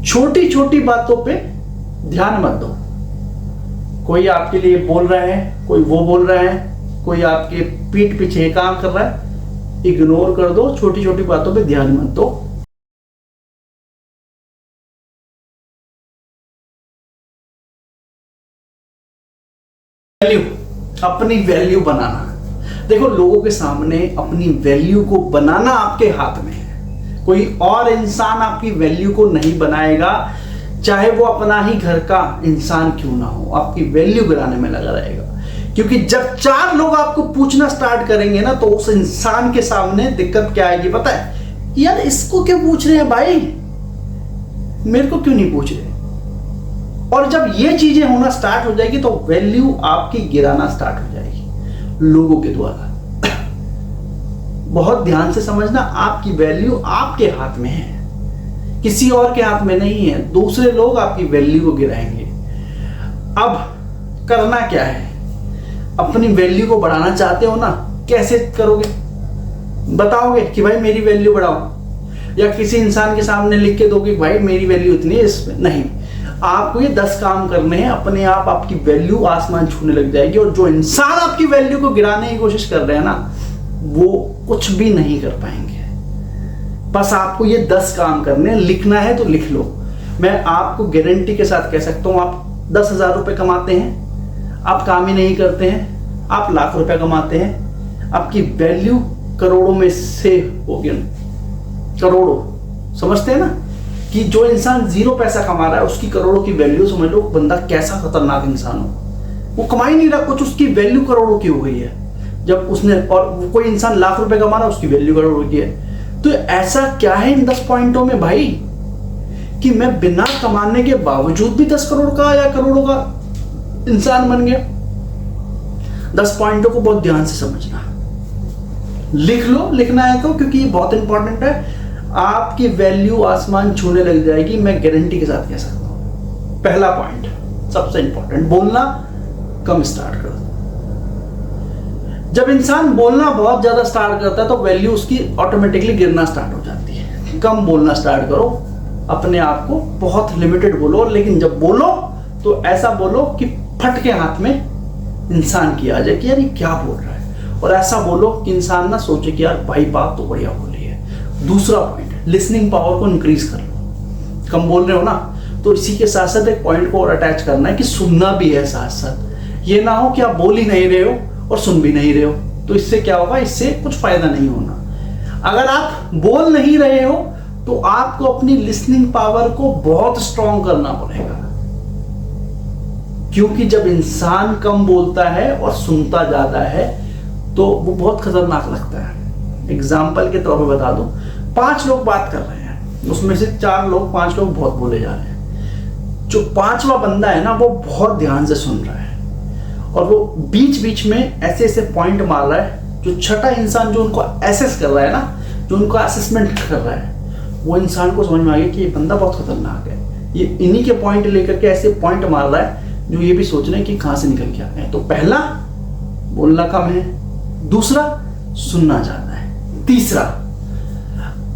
छोटी छोटी बातों पे ध्यान मत दो। कोई आपके लिए बोल रहा है, कोई वो बोल रहा है, कोई आपके पीठ पीछे काम कर रहा है, इग्नोर कर दो। छोटी छोटी बातों पे ध्यान मत दो। वैल्यू, अपनी वैल्यू बनाना। देखो, लोगों के सामने अपनी वैल्यू को बनाना आपके हाथ में है। कोई और इंसान आपकी वैल्यू को नहीं बनाएगा, चाहे वो अपना ही घर का इंसान क्यों ना हो, आपकी वैल्यू गिराने में लगा रहेगा। क्योंकि जब 4 लोग आपको पूछना स्टार्ट करेंगे ना, तो उस इंसान के सामने दिक्कत क्या आएगी पता है? यार इसको क्यों पूछ रहे हैं भाई, मेरे को क्यों नहीं पूछ रहे? और जब ये चीजें होना स्टार्ट हो जाएगी तो वैल्यू आपकी गिराना स्टार्ट हो जाएगी लोगों के द्वारा। बहुत ध्यान से समझना, आपकी वैल्यू आपके हाथ में है, किसी और के हाथ में नहीं है। दूसरे लोग आपकी वैल्यू को गिराएंगे। अब करना क्या है? अपनी वैल्यू को बढ़ाना चाहते हो ना, कैसे करोगे? बताओगे कि भाई मेरी वैल्यू बढ़ाओ, या किसी इंसान के सामने लिख के दोगे भाई मेरी वैल्यू इतनी है इसमें? नहीं, आपको ये 10 काम करने हैं। अपने आप आपकी वैल्यू आसमान छूने लग जाएगी। और जो इंसान आपकी वैल्यू को गिराने की कोशिश कर रहे हैं ना, वो कुछ भी नहीं कर पाएंगे। बस आपको ये 10 काम करने हैं। लिखना है तो लिख लो। मैं आपको गारंटी के साथ कह सकता हूं, आप 10,000 रुपए कमाते हैं, आप काम ही नहीं करते हैं, आप लाख रुपए कमाते हैं, आपकी वैल्यू करोड़ों में से होगी। करोड़ों, समझते हैं ना कि जो इंसान 0 पैसा कमा रहा है उसकी करोड़ों की वैल्यू। समझ लो बंदा कैसा खतरनाक इंसान हो। वो कमा ही नहीं रहा कुछ, उसकी वैल्यू करोड़ों की हो गई है जब उसने। और कोई इंसान लाख रुपए कमा रहा है, उसकी वैल्यू करोड़ों की है। तो ऐसा क्या है इन 10 पॉइंटों में भाई कि मैं बिना कमाने के बावजूद भी 10 करोड़ का या करोड़ों का इंसान बन गया? 10 पॉइंटों को बहुत ध्यान से समझना, लिख लो। लिखना है तो, क्योंकि ये बहुत इंपॉर्टेंट है। आपकी वैल्यू आसमान छूने लग जाएगी, मैं गारंटी के साथ कह सकता हूं। पहला पॉइंट सबसे इंपॉर्टेंट, बोलना कम स्टार्ट कर दो। जब इंसान बोलना बहुत ज्यादा स्टार्ट करता है तो वैल्यू उसकी ऑटोमेटिकली गिरना स्टार्ट हो जाती है। कम बोलना स्टार्ट करो, अपने आप को बहुत लिमिटेड बोलो। लेकिन जब बोलो तो ऐसा बोलो कि फट के हाथ में इंसान की आ जाए कि यार ये क्या बोल रहा है। और ऐसा बोलो कि इंसान ना सोचे कि यार भाई बात तो बढ़िया बोली है। दूसरा पॉइंट, लिसनिंग पावर को इंक्रीज कर लो। कम बोल रहे हो ना, तो इसी के साथ साथ एक पॉइंट को और अटैच करना है कि सुनना भी है साथ साथ। ये ना हो कि आप बोल ही नहीं रहे हो और सुन भी नहीं रहे हो, तो इससे क्या होगा? इससे कुछ फायदा नहीं होना। अगर आप बोल नहीं रहे हो तो आपको अपनी लिसनिंग पावर को बहुत स्ट्रॉन्ग करना पड़ेगा। क्योंकि जब इंसान कम बोलता है और सुनता ज्यादा है तो वो बहुत खतरनाक लगता है। एग्जाम्पल के तौर पर बता दूं, 5 लोग बात कर रहे हैं, उसमें से 4 लोग 5 लोग बहुत बोले जा रहे हैं। जो 5वां बंदा है ना, वो बहुत ध्यान से सुन रहा है और वो बीच बीच में ऐसे ऐसे पॉइंट मार रहा है। जो छठा इंसान जो उनको एसेस कर रहा है ना, जो उनको असेसमेंट कर रहा है, वो इंसान को समझ में आ गया कि ये बंदा बहुत खतरनाक है। ये इन्हीं के पॉइंट लेकर के ऐसे पॉइंट मार रहा है जो ये भी सोच रहे हैं कि कहां से निकल के आ गए। तो पहला, बोलना कम है। दूसरा, सुनना ज्यादा है। तीसरा,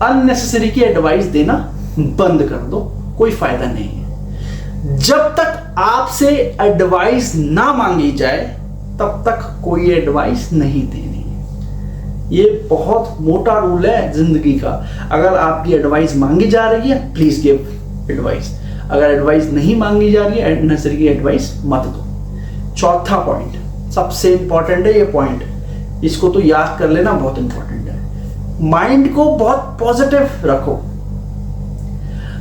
अननेसेसरी की एडवाइस देना बंद कर दो, कोई फायदा नहीं है। जब तक आपसे एडवाइस ना मांगी जाए तब तक कोई एडवाइस नहीं देनी है। ये बहुत मोटा रूल है जिंदगी का। अगर आपकी एडवाइस मांगी जा रही है, प्लीज गिव एडवाइस। अगर एडवाइस नहीं मांगी जा रही है, अननेसेसरी की एडवाइस मत दो। चौथा पॉइंट सबसे इंपॉर्टेंट है। ये पॉइंट इसको तो याद कर लेना, बहुत इंपॉर्टेंट है। माइंड को बहुत पॉजिटिव रखो।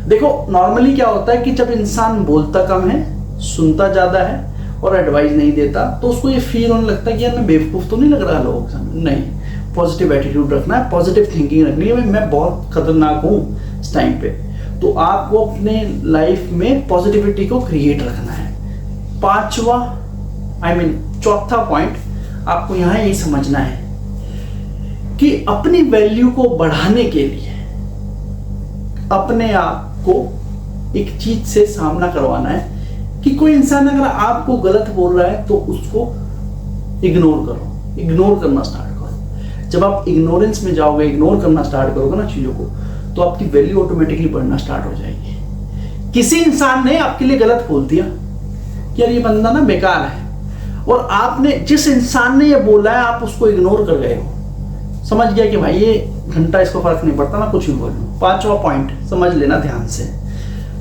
देखो, नॉर्मली क्या होता है कि जब इंसान बोलता कम है, सुनता ज्यादा है और एडवाइस नहीं देता, तो उसको ये फील होने लगता है कि यार मैं बेवकूफ तो नहीं लग रहा लोगों के सामने। नहीं, पॉजिटिव एटीट्यूड रखना है, पॉजिटिव थिंकिंग रखनी है। मैं बहुत खतरनाक हूं इस टाइम पे। तो आपको अपने लाइफ में पॉजिटिविटी को क्रिएट रखना है। चौथा पॉइंट आपको यहां यही समझना है कि अपनी वैल्यू को बढ़ाने के लिए अपने आप को एक चीज से सामना करवाना है कि कोई इंसान अगर आपको गलत बोल रहा है तो उसको इग्नोर करो, इग्नोर करना स्टार्ट करो। जब आप इग्नोरेंस में जाओगे, इग्नोर करना स्टार्ट करोगे ना चीजों को, तो आपकी वैल्यू ऑटोमेटिकली बढ़ना स्टार्ट हो जाएगी। किसी इंसान ने आपके लिए गलत बोल दिया कि यार ये बंदा ना बेकार है, और आपने जिस इंसान ने ये बोला है आप उसको इग्नोर कर गए हो, समझ गया कि भाई ये घंटा इसको फर्क नहीं पड़ता, मैं कुछ भी बोल लूं। 5वां पॉइंट समझ लेना ध्यान से।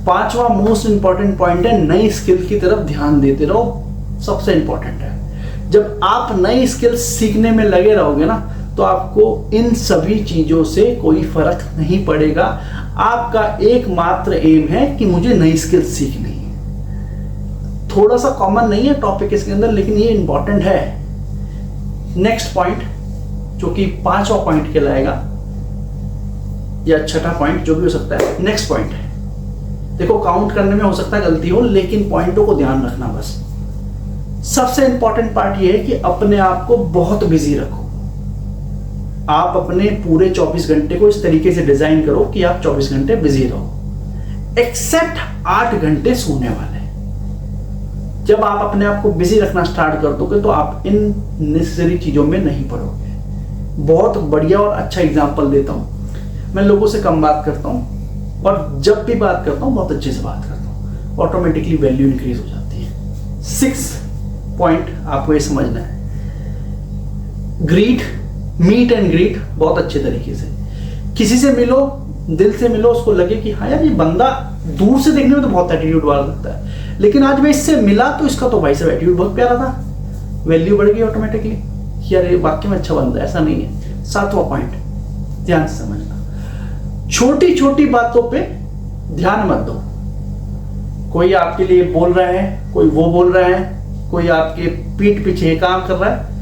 5वां मोस्ट इंपॉर्टेंट पॉइंट है, नई स्किल की तरफ ध्यान देते रहो। सबसे इंपॉर्टेंट है, जब आप नई स्किल सीखने में लगे रहोगे ना तो आपको इन सभी चीजों से कोई फर्क नहीं पड़ेगा। आपका एकमात्र एम है कि मुझे नई स्किल सीखनी है। थोड़ा सा कॉमन नहीं है टॉपिक इसके अंदर, लेकिन ये इंपॉर्टेंट है। नेक्स्ट पॉइंट जो कि 5वां पॉइंट कहलाएगा या 6ठा पॉइंट जो भी हो सकता है। नेक्स्ट पॉइंट है, देखो काउंट करने में हो सकता है गलती हो, लेकिन पॉइंटों को ध्यान रखना बस। सबसे इंपॉर्टेंट पार्ट ये है कि अपने आप को बहुत बिजी रखो। आप अपने पूरे 24 घंटे को इस तरीके से डिजाइन करो कि आप 24 घंटे बिजी रहो, एक्सेप्ट 8 घंटे सोने वाले। जब आप अपने आप को बिजी रखना स्टार्ट कर दोगे तो आप इन नेसेसरी चीजों में नहीं पड़ोगे। बहुत बढ़िया और अच्छा एग्जांपल देता हूं। मैं लोगों से कम बात करता हूं और जब भी बात करता हूं बहुत अच्छे से बात करता हूं, ऑटोमेटिकली वैल्यू इंक्रीज हो जाती है। 6 पॉइंट आपको ये समझना है, ग्रीट, मीट एंड ग्रीट बहुत अच्छे तरीके से। किसी से मिलो, दिल से मिलो, उसको लगे कि हाँ यार ये बंदा दूर से देखने में तो बहुत एटीट्यूड वाला लगता है, लेकिन आज मैं इससे मिला तो इसका तो भाई साहब एटीट्यूड बहुत प्यारा था। वैल्यू बढ़ गई ऑटोमेटिकली, यार ये वाकई में अच्छा बंदा है। ऐसा नहीं है। 7वां पॉइंट ध्यान से समझना, छोटी छोटी बातों पे ध्यान मत दो। कोई आपके लिए बोल रहा है, कोई वो बोल रहा है, कोई आपके पीठ पीछे काम कर रहा है,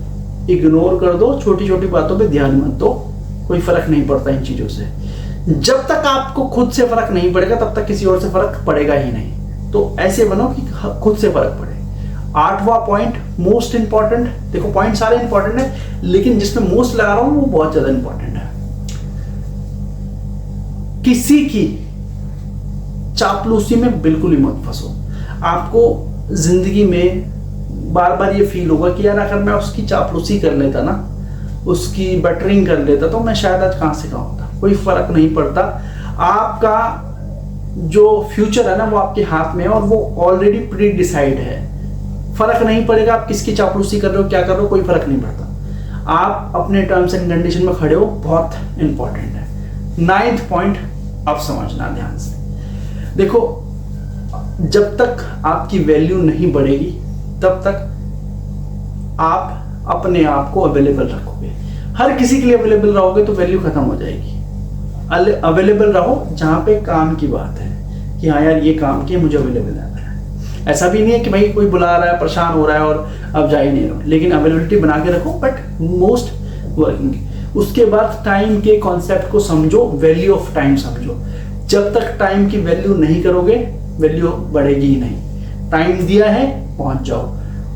इग्नोर कर दो। छोटी छोटी बातों पे ध्यान मत दो, कोई फर्क नहीं पड़ता इन चीजों से। जब तक आपको खुद से फर्क नहीं पड़ेगा तब तक किसी और से फर्क पड़ेगा ही नहीं। तो ऐसे बनो कि खुद से फर्क पड़े। 8वां पॉइंट मोस्ट इंपॉर्टेंट, देखो पॉइंट सारे इंपॉर्टेंट है, लेकिन जिसमें मोस्ट लगा रहा हूं वो बहुत ज्यादा इंपॉर्टेंट है। किसी की चापलूसी में बिल्कुल ही मत फंसो। आपको जिंदगी में बार बार ये फील होगा कि यार अगर मैं उसकी चापलूसी कर लेता ना, उसकी बटरिंग कर लेता तो मैं शायद आज कहां से कहां होता। कोई फर्क नहीं पड़ता। आपका जो फ्यूचर है ना वो आपके हाथ में है और वो ऑलरेडी प्री डिसाइड है। फर्क नहीं पड़ेगा आप किसकी चापलूसी कर रहे हो, क्या कर रहे हो, कोई फर्क नहीं पड़ता। आप अपने टर्म्स एंड कंडीशन में खड़े हो, बहुत इंपॉर्टेंट है। 9th पॉइंट आप समझना ध्यान से। देखो जब तक आपकी वैल्यू नहीं बढ़ेगी तब तक आप अपने आप को अवेलेबल रखोगे। हर किसी के लिए अवेलेबल रहोगे तो वैल्यू खत्म हो जाएगी। अवेलेबल रहो जहां पे काम की बात है कि हाँ यार ये काम की मुझे अवेलेबल रहना है। ऐसा भी नहीं है कि भाई कोई बुला रहा है, परेशान हो रहा है और अब जा ही नहीं रहो, लेकिन अवेलेबिलिटी बना के रखो, बट मोस्ट वर्किंग। उसके बाद टाइम के कॉन्सेप्ट को समझो, वैल्यू ऑफ टाइम समझो। जब तक टाइम की वैल्यू नहीं करोगे वैल्यू बढ़ेगी ही नहीं। टाइम दिया है पहुंच जाओ,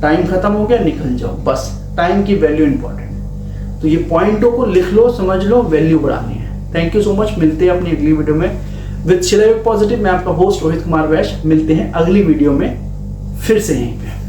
टाइम खत्म हो गया निकल जाओ, बस टाइम की वैल्यू इंपॉर्टेंट है। तो ये पॉइंटों को लिख लो, समझ लो, वैल्यू बढ़ानी है। Thank you so much. मिलते हैं अपनी अगली वीडियो में विद शिलायुग पॉजिटिव। मैं आपका होस्ट रोहित कुमार वैश्य। मिलते हैं अगली वीडियो में फिर से यहीं पे।